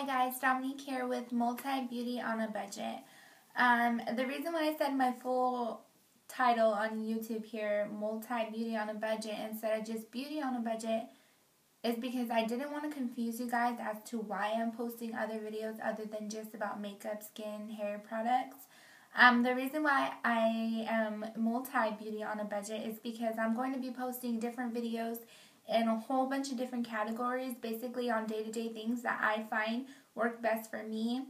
Hi guys, Dominique here with Multi Beauty on a Budget. The reason why I said my full title on YouTube here, Multi Beauty on a Budget, instead of just Beauty on a Budget, is because I didn't want to confuse you guys as to why I'm posting other videos other than just about makeup, skin, hair products. The reason why I am Multi Beauty on a Budget is because I'm going to be posting different videos in a whole bunch of different categories, basically on day-to-day things that I find work best for me.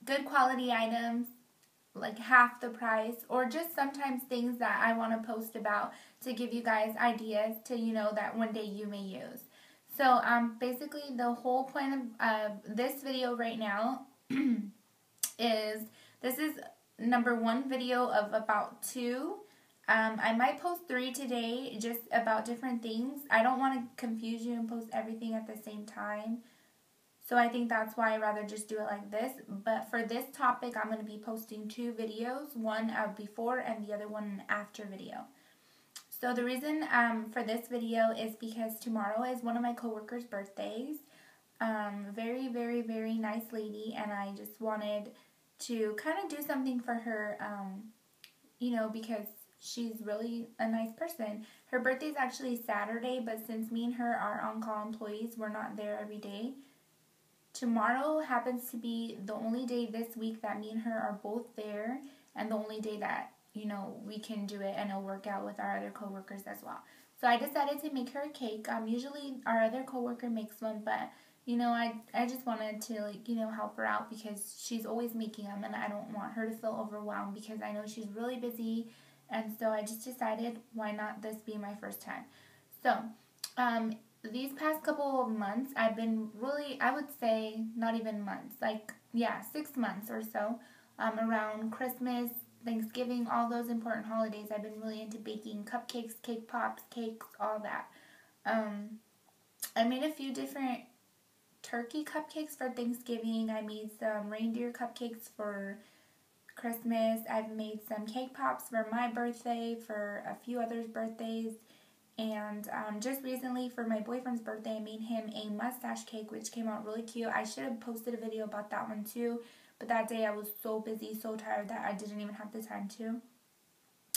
Good quality items, like half the price, or just sometimes things that I want to post about to give you guys ideas to, that one day you may use. So, basically the whole point of this video right now is, this is number one video of about two. I might post 3 today, just about different things. I don't want to confuse you and post everything at the same time. So I think that's why I'd rather just do it like this. But for this topic, I'm going to be posting 2 videos. One before and the other one an after video. So the reason for this video is because tomorrow is one of my coworkers' birthdays. Very, very, very nice lady. And I just wanted to kind of do something for her, because she's really a nice person. Her birthday is actually Saturday, but since me and her are on-call employees, we're not there every day. Tomorrow happens to be the only day this week that me and her are both there, and the only day that, we can do it and it'll work out with our other coworkers as well. So I decided to make her a cake. Usually our other coworker makes one, but I just wanted to, help her out because she's always making them, and I don't want her to feel overwhelmed because I know she's really busy. And so I just decided, why not this be my first time? So, these past couple of months, I've been really, I would say, not even months, 6 months or so, around Christmas, Thanksgiving, all those important holidays, I've been really into baking cupcakes, cake pops, cakes, all that. I made a few different turkey cupcakes for Thanksgiving. I made some reindeer cupcakes for Christmas. I've made some cake pops for my birthday, for a few others' birthdays, and just recently for my boyfriend's birthday, I made him a mustache cake, which came out really cute. I should have posted a video about that one too, but that day I was so busy, so tired that I didn't even have the time to.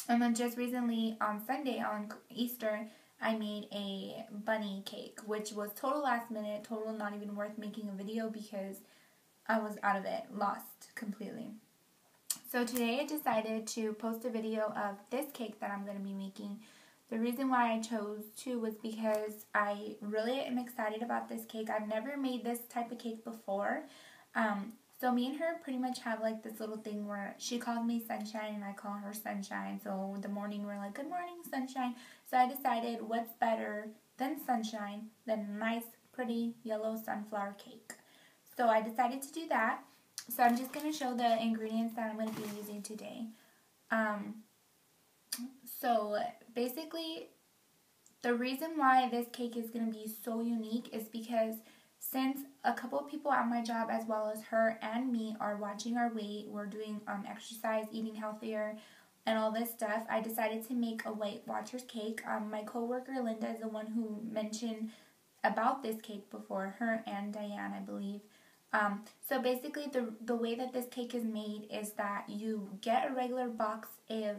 And then just recently on Sunday, on Easter, I made a bunny cake, which was total last minute, total not even worth making a video because I was out of it, lost completely. So today I decided to post a video of this cake that I'm going to be making. The reason why I chose to was because I really am excited about this cake. I've never made this type of cake before. So me and her pretty much have like this little thing where she calls me Sunshine and I call her Sunshine. So in the morning we're like, good morning, Sunshine. So I decided, what's better than sunshine than a nice, pretty yellow sunflower cake. So I decided to do that. So I'm just going to show the ingredients that I'm going to be using today. So basically, the reason why this cake is going to be so unique is because since a couple of people at my job, as well as her and me, are watching our weight, we're doing exercise, eating healthier, and all this stuff, I decided to make a Weight Watchers cake. My coworker Linda is the one who mentioned about this cake before, her and Diane, I believe. So basically the way that this cake is made is that you get a regular box of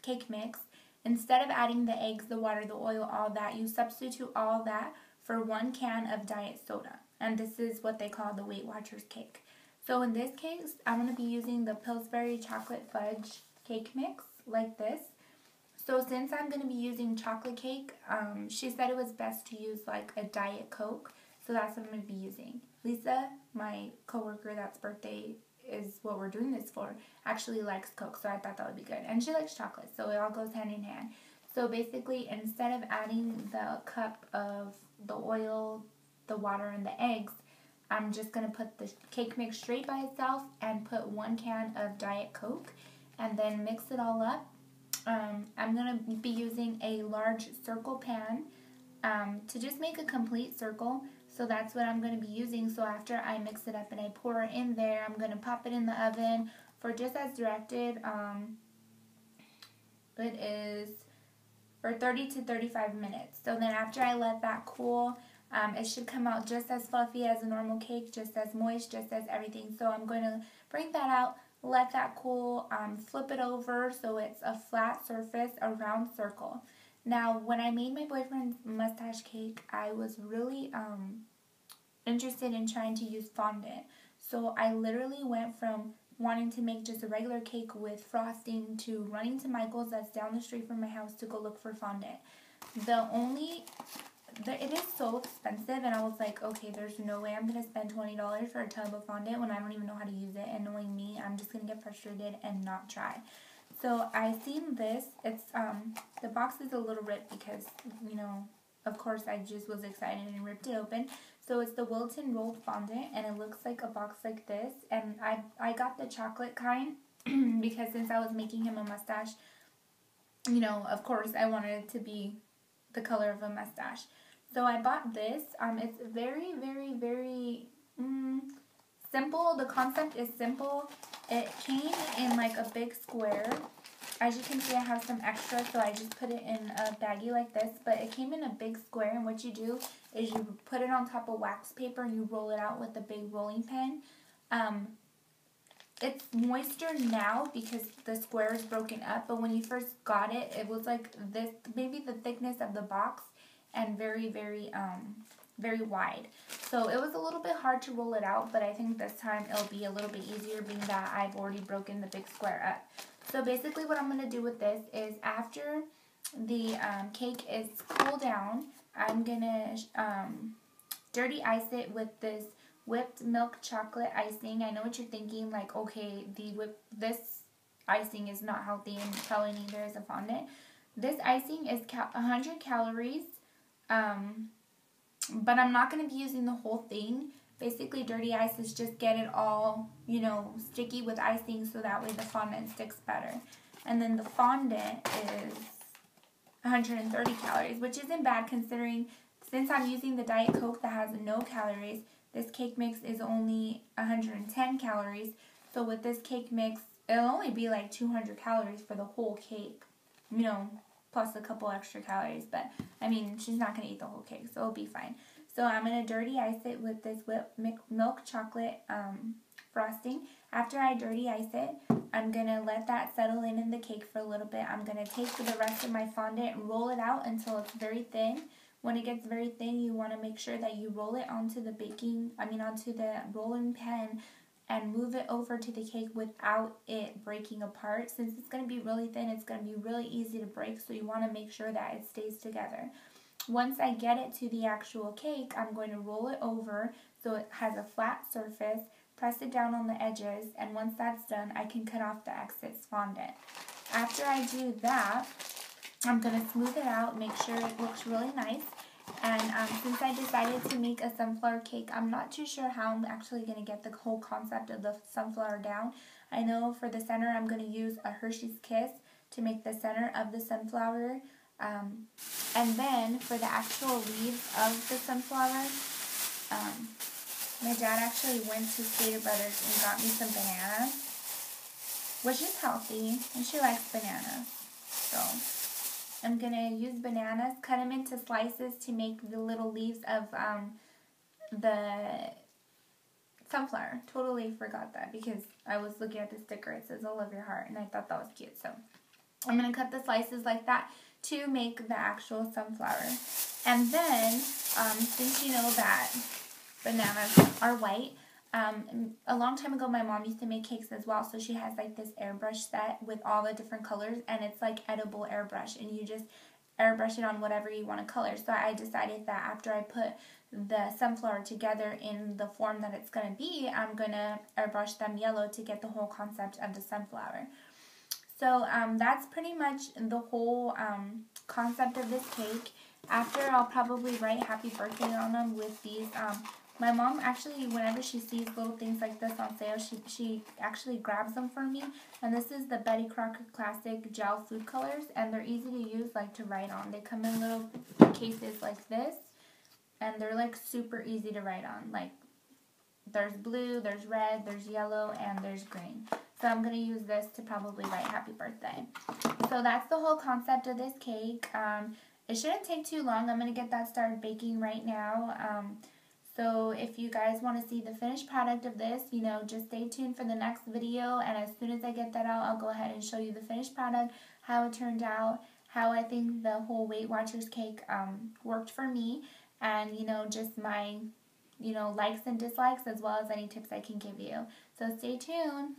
cake mix. Instead of adding the eggs, the water, the oil, all that, you substitute all that for 1 can of diet soda. And this is what they call the Weight Watchers cake. So in this case, I'm going to be using the Pillsbury chocolate fudge cake mix like this. So since I'm going to be using chocolate cake, she said it was best to use like a Diet Coke. So that's what I'm going to be using. Lisa, my coworker that's birthday is what we're doing this for, actually likes Coke, so I thought that would be good. And she likes chocolate, so it all goes hand in hand. So basically, instead of adding the cup of the oil, the water, and the eggs, I'm just going to put the cake mix straight by itself and put 1 can of Diet Coke and then mix it all up. I'm going to be using a large circle pan to just make a complete circle. So that's what I'm going to be using. So after I mix it up and I pour it in there, I'm going to pop it in the oven for just as directed. It is for 30 to 35 minutes. So then after I let that cool, It should come out just as fluffy as a normal cake, just as moist, just as everything. So I'm going to break that out, let that cool, flip it over so it's a flat surface, a round circle. Now, when I made my boyfriend's mustache cake, I was really interested in trying to use fondant. So I literally went from wanting to make just a regular cake with frosting to running to Michael's that's down the street from my house to go look for fondant. It is so expensive, and I was like, okay, there's no way I'm going to spend $20 for a tub of fondant when I don't even know how to use it, and knowing me, I'm just going to get frustrated and not try. So I seen this. It's the box is a little ripped because, you know, of course I just was excited and ripped it open. So it's the Wilton rolled fondant, and it looks like a box like this, and I got the chocolate kind because since I was making him a mustache, you know, of course I wanted it to be the color of a mustache. So I bought this. It's very, very, very simple. The concept is simple. It came in like a big square. As you can see, I have some extra, so I just put it in a baggie like this. But it came in a big square, and what you do is you put it on top of wax paper and you roll it out with a big rolling pin. It's moister now because the square is broken up, but when you first got it, it was like this, maybe the thickness of the box, and very, very, very wide. So it was a little bit hard to roll it out, but I think this time it'll be a little bit easier being that I've already broken the big square up. So basically what I'm going to do with this is after the cake is cooled down, I'm going to dirty ice it with this whipped milk chocolate icing. I know what you're thinking, like, okay, this icing is not healthy and probably neither is a fondant. This icing is 100 calories, but I'm not going to be using the whole thing. Basically, dirty ice is just get it all, you know, sticky with icing so that way the fondant sticks better. And then the fondant is 130 calories, which isn't bad considering since I'm using the Diet Coke that has no calories, this cake mix is only 110 calories. So with this cake mix, it'll only be like 200 calories for the whole cake, you know, plus a couple extra calories. But, I mean, she's not going to eat the whole cake, so it'll be fine. So I'm going to dirty ice it with this whipped milk chocolate frosting. After I dirty ice it, I'm going to let that settle in the cake for a little bit. I'm going to take the rest of my fondant and roll it out until it's very thin. When it gets very thin, you want to make sure that you roll it onto the onto the rolling pin and move it over to the cake without it breaking apart. Since it's going to be really thin, it's going to be really easy to break, so you want to make sure that it stays together. Once I get it to the actual cake, I'm going to roll it over so it has a flat surface, press it down on the edges, and once that's done, I can cut off the excess fondant. After I do that, I'm going to smooth it out, make sure it looks really nice. And since I decided to make a sunflower cake, I'm not too sure how I'm actually going to get the whole concept of the sunflower down. I know for the center, I'm going to use a Hershey's Kiss to make the center of the sunflower. And then for the actual leaves of the sunflower, my dad actually went to Stater Brothers and got me some bananas, which is healthy, and she likes bananas. So I'm going to use bananas, cut them into slices to make the little leaves of the sunflower. Totally forgot that because I was looking at the sticker. It says, I love your heart, and I thought that was cute. So I'm going to cut the slices like that to make the actual sunflower. And then, since you know that bananas are white, a long time ago my mom used to make cakes as well, so she has like this airbrush set with all the different colors, and it's like edible airbrush, and you just airbrush it on whatever you want to color. So I decided that after I put the sunflower together in the form that it's going to be, I'm going to airbrush them yellow to get the whole concept of the sunflower. So that's pretty much the whole concept of this cake. After, I'll probably write happy birthday on them with these. My mom actually, whenever she sees little things like this on sale, she actually grabs them for me. And this is the Betty Crocker Classic Gel Food Colors, and they're easy to use, like to write on. They come in little cases like this, and they're like super easy to write on. Like there's blue, there's red, there's yellow, and there's green. So I'm going to use this to probably write happy birthday. So that's the whole concept of this cake. it shouldn't take too long. I'm going to get that started baking right now. So if you guys want to see the finished product of this, you know, just stay tuned for the next video, and as soon as I get that out, I'll go ahead and show you the finished product, how it turned out, how I think the whole Weight Watchers cake worked for me, and, you know, just my, you know, likes and dislikes, as well as any tips I can give you. So stay tuned.